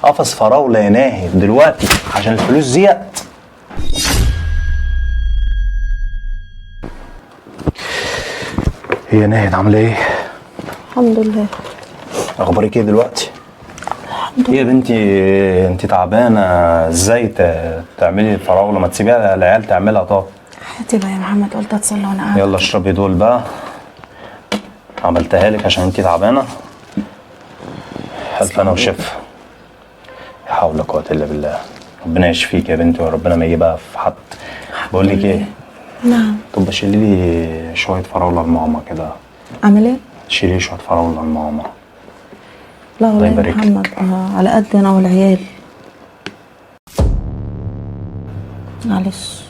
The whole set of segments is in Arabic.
قفص فراولة يا ناهد دلوقتي عشان الفلوس زيت. هي ناهد عاملة ايه؟ الحمد لله. اخبارك ايه دلوقتي؟ الحمد لله. يا بنتي انت تعبانة ازاي تعملي الفراولة؟ ما تسيبيها العيال تعملها. طب هاتي بقى يا محمد، قلت اتصل وانا قاعدة. يلا اشربي دول بقى، عملتها لك عشان انت تعبانة. الف انا وشفا. لا حول ولا قوة الا بالله. ربنا يشفيك يا بنتي وربنا ما يجيبها في حد. بقول لك ايه؟ نعم. طب شيلي لي شوية فراولة لماما كده. اعمل ايه؟ شيلي شوية فراولة لماما. لا والله يا محمد على قد انا والعيال. معلش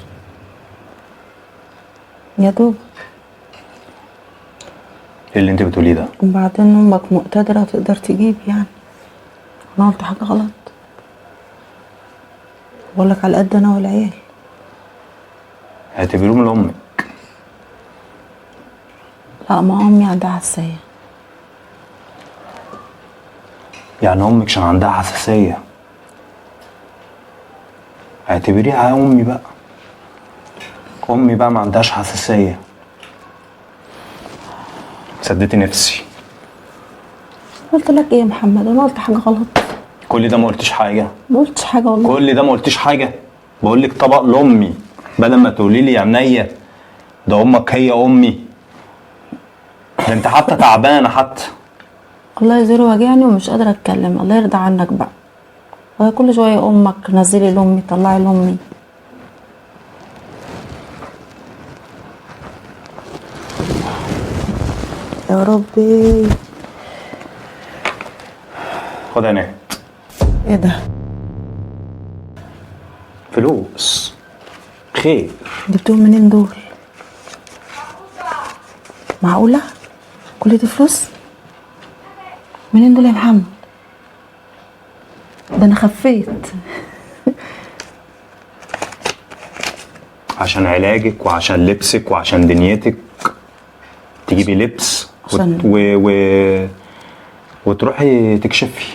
يا دوب. ايه اللي انت بتقوليه ده؟ وبعدين امك مقتدرة تقدر تجيب يعني. انا قلت حاجة غلط؟ بقول لك على قد انا والعيال. اعتبريهم لامك. لا ما امي عندها حساسية. يعني امك عشان عندها حساسية اعتبريها امي بقى. امي بقى ما عندهاش حساسية. سديتي نفسي. قلت لك ايه يا محمد؟ انا قلت حاجة غلط؟ كل ده ما قلتش حاجة. ما قلتش حاجة والله. كل ده ما قلتش حاجة. بقول لك طبق لامي بدل ما تقولي لي يا عينيا ده امك هي امي. ده انت حتى تعبانة حتى. الله يزيره وجعني ومش قادرة اتكلم. الله يرضى عنك بقى. وهي كل شوية امك نزلي لامي طلعي لامي. يا ربي. خد يا نهد. ايه ده؟ فلوس خير. جبتهم منين دول؟ معقولة؟ كل دي فلوس؟ منين دول يا محمد؟ ده انا خفيت. عشان علاجك وعشان لبسك وعشان دنيتك. تجيبي لبس وتروحي تكشفي.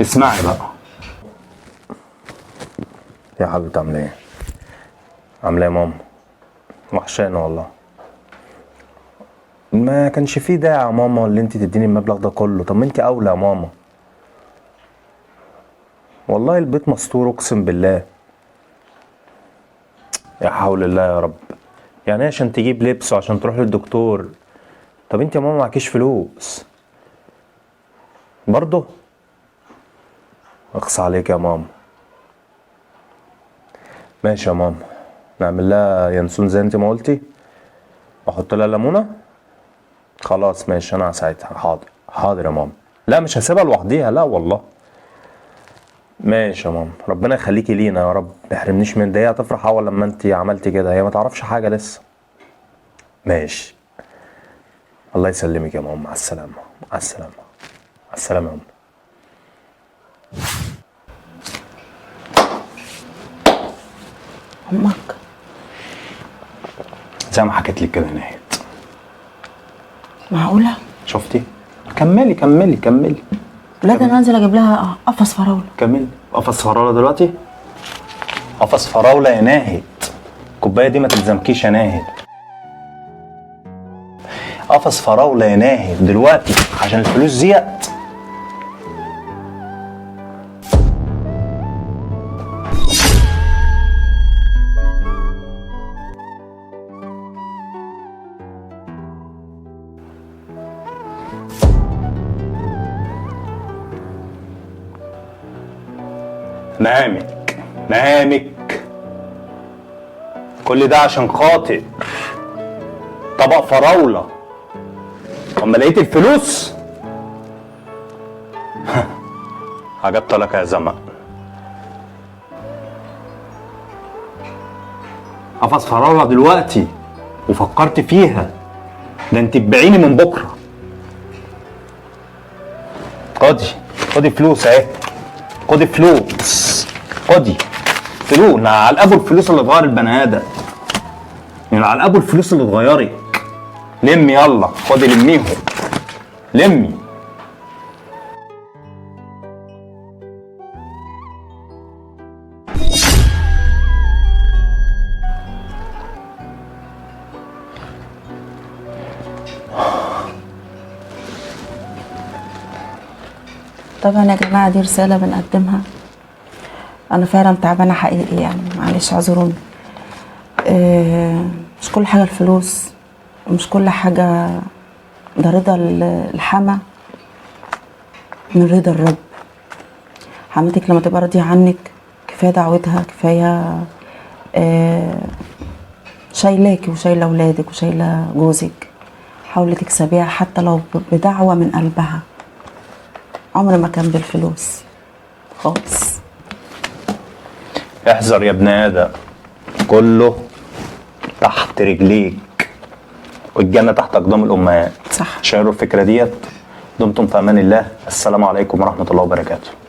اسمعي بقى يا حبيبتي. عامله ايه؟ عامله ايه يا ماما؟ وحشانه والله. ما كانش فيه داعي يا ماما اللي انت تديني المبلغ ده كله. طب ما انت اولى يا ماما. والله البيت مستور اقسم بالله. يا حول الله يا رب. يعني ايه عشان تجيب لبس وعشان تروح للدكتور؟ طب انت يا ماما معكيش فلوس برضه؟ اقصى عليك يا ماما. ماشي يا ماما، نعمل لها ينسون زي انت ما قلتي واحط لها ليمونه. خلاص ماشي انا هساعدها. حاضر حاضر يا ماما. لا مش هسيبها لوحديها لا والله. ماشي يا ماما، ربنا يخليكي لينا يا رب. ما يحرمنيش من ده. هي هتفرح اول لما انت عملتي كده. هي ما تعرفش حاجه لسه. ماشي. الله يسلمك يا ماما. مع السلامه. مع السلامه. مع السلامه يا ماما. امك زي ما حكيت لك كده نهاية. معقولة؟ شفتي؟ كملي كملي كملي. لا ده انا انزل اجيب لها قفص فراولة. كملي. قفص فراولة دلوقتي؟ قفص فراولة يا ناهد. الكوباية دي ما تلزمكيش يا ناهد. قفص فراولة يا ناهد دلوقتي عشان الفلوس زيت. نامك كل ده عشان خاطر طبق فراولة. اما لقيت الفلوس عجبت لك يا زمان. قفص فراولة دلوقتي وفكرت فيها. ده انت تبيعيني من بكرة. خدي فلوس اهي. خدي فلوس. خدي فلوس. على ابو الفلوس اللي تغير البني ادم. يعني على ابو الفلوس اللي تغيرك. لمي يلا. خدي لميهم. لمي. طبعا يا جماعة دي رسالة بنقدمها. أنا فعلا تعبانة حقيقي يعني، معلش اعذروني. مش كل حاجة الفلوس، ومش كل حاجة ده رضا الحما من رضا الرب. حماتك لما تبقى راضية عنك كفاية دعوتها، كفاية شايلاكي وشايلة أولادك وشايلة جوزك. حاولي تكسبيها حتى لو بدعوة من قلبها، عمر ما كان بالفلوس خالص. احذر يا ابن ادم، كله تحت رجليك والجنه تحت اقدام الامهات. صح. شيروا الفكره ديت. دمتم في امان الله. السلام عليكم ورحمه الله وبركاته.